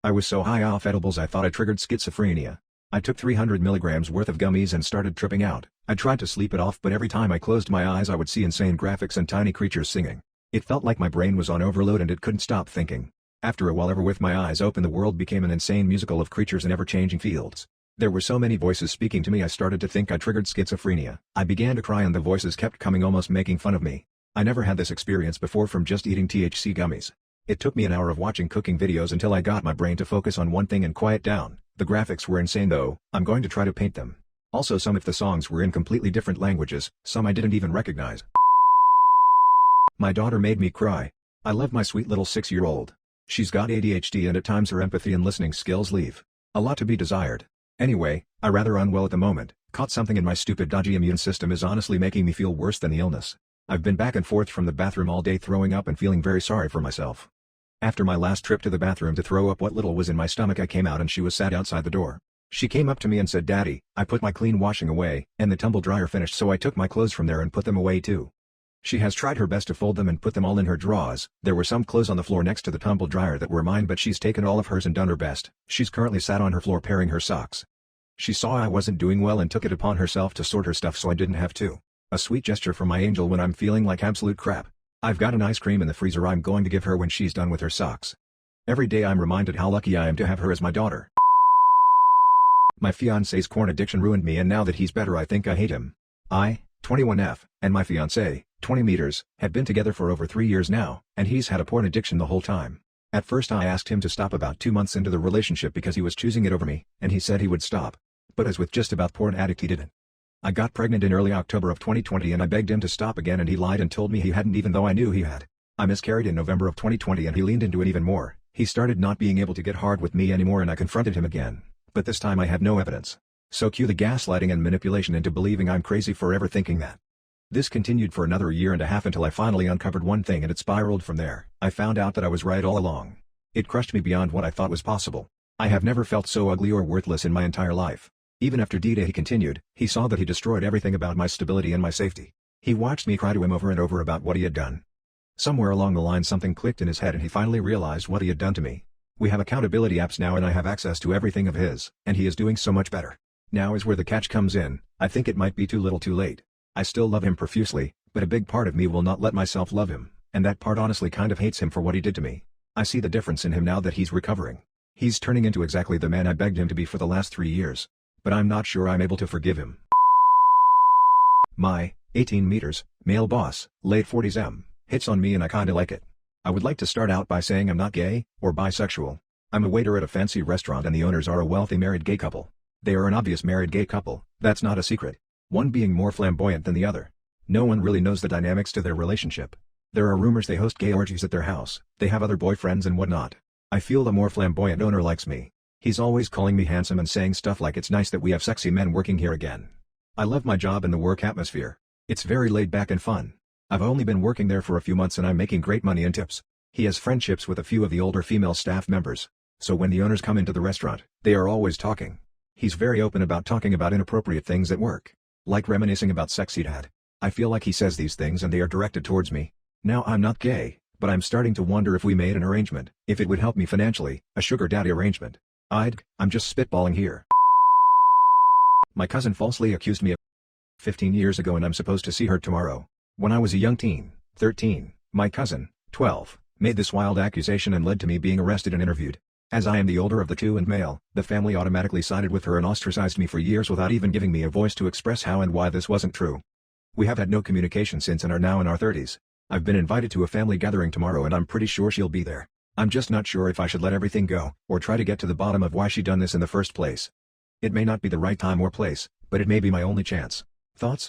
I was so high off edibles I thought I triggered schizophrenia. I took 300 milligrams worth of gummies and started tripping out. I tried to sleep it off, but every time I closed my eyes I would see insane graphics and tiny creatures singing. It felt like my brain was on overload and it couldn't stop thinking. After a while, ever with my eyes open, the world became an insane musical of creatures in ever-changing fields. There were so many voices speaking to me I started to think I triggered schizophrenia. I began to cry and the voices kept coming, almost making fun of me. I never had this experience before from just eating THC gummies. It took me an hour of watching cooking videos until I got my brain to focus on one thing and quiet down. The graphics were insane though. I'm going to try to paint them. Also, some of the songs were in completely different languages, some I didn't even recognize. My daughter made me cry. I love my sweet little 6-year-old. She's got ADHD and at times her empathy and listening skills leave a lot to be desired. Anyway, I'm rather unwell at the moment. Caught something in my stupid dodgy immune system is honestly making me feel worse than the illness. I've been back and forth from the bathroom all day, throwing up and feeling very sorry for myself. After my last trip to the bathroom to throw up what little was in my stomach, I came out and she was sat outside the door. She came up to me and said, "Daddy, I put my clean washing away, and the tumble dryer finished, so I took my clothes from there and put them away too." She has tried her best to fold them and put them all in her drawers. There were some clothes on the floor next to the tumble dryer that were mine, but she's taken all of hers and done her best. She's currently sat on her floor pairing her socks. She saw I wasn't doing well and took it upon herself to sort her stuff so I didn't have to. A sweet gesture from my angel when I'm feeling like absolute crap. I've got an ice cream in the freezer I'm going to give her when she's done with her socks. Every day I'm reminded how lucky I am to have her as my daughter. My fiancé's corn addiction ruined me, and now that he's better I think I hate him. I, 21F, and my fiancé, 20 meters, have been together for over 3 years now, and he's had a porn addiction the whole time. At first I asked him to stop about 2 months into the relationship because he was choosing it over me, and he said he would stop. But as with just about porn addict, he didn't. I got pregnant in early October of 2020 and I begged him to stop again, and he lied and told me he hadn't, even though I knew he had. I miscarried in November of 2020 and he leaned into it even more. He started not being able to get hard with me anymore and I confronted him again. But this time I had no evidence. So cue the gaslighting and manipulation into believing I'm crazy for ever thinking that. This continued for another 1.5 years until I finally uncovered one thing, and it spiraled from there. I found out that I was right all along. It crushed me beyond what I thought was possible. I have never felt so ugly or worthless in my entire life. Even after D-Day, he continued, he saw that he destroyed everything about my stability and my safety. He watched me cry to him over and over about what he had done. Somewhere along the line something clicked in his head and he finally realized what he had done to me. We have accountability apps now and I have access to everything of his, and he is doing so much better. Now is where the catch comes in. I think it might be too little too late. I still love him profusely, but a big part of me will not let myself love him, and that part honestly kind of hates him for what he did to me. I see the difference in him now that he's recovering. He's turning into exactly the man I begged him to be for the last 3 years. But I'm not sure I'm able to forgive him. My 18 meters, male boss, late 40s hits on me and I kinda like it. I would like to start out by saying I'm not gay or bisexual. I'm a waiter at a fancy restaurant and the owners are a wealthy married gay couple. They are an obvious married gay couple, that's not a secret. One being more flamboyant than the other. No one really knows the dynamics to their relationship. There are rumors they host gay orgies at their house, they have other boyfriends and whatnot. I feel the more flamboyant owner likes me. He's always calling me handsome and saying stuff like it's nice that we have sexy men working here again. I love my job and the work atmosphere. It's very laid back and fun. I've only been working there for a few months and I'm making great money and tips. He has friendships with a few of the older female staff members. So when the owners come into the restaurant, they are always talking. He's very open about talking about inappropriate things at work. Like reminiscing about sex he'd had. I feel like he says these things and they are directed towards me. Now I'm not gay, but I'm starting to wonder if we made an arrangement, if it would help me financially, a sugar daddy arrangement. I'm just spitballing here. My cousin falsely accused me of 15 years ago and I'm supposed to see her tomorrow. When I was a young teen, 13, my cousin, 12, made this wild accusation and led to me being arrested and interviewed. As I am the older of the two and male, the family automatically sided with her and ostracized me for years without even giving me a voice to express how and why this wasn't true. We have had no communication since and are now in our 30s. I've been invited to a family gathering tomorrow and I'm pretty sure she'll be there. I'm just not sure if I should let everything go, or try to get to the bottom of why she done this in the first place. It may not be the right time or place, but it may be my only chance. Thoughts?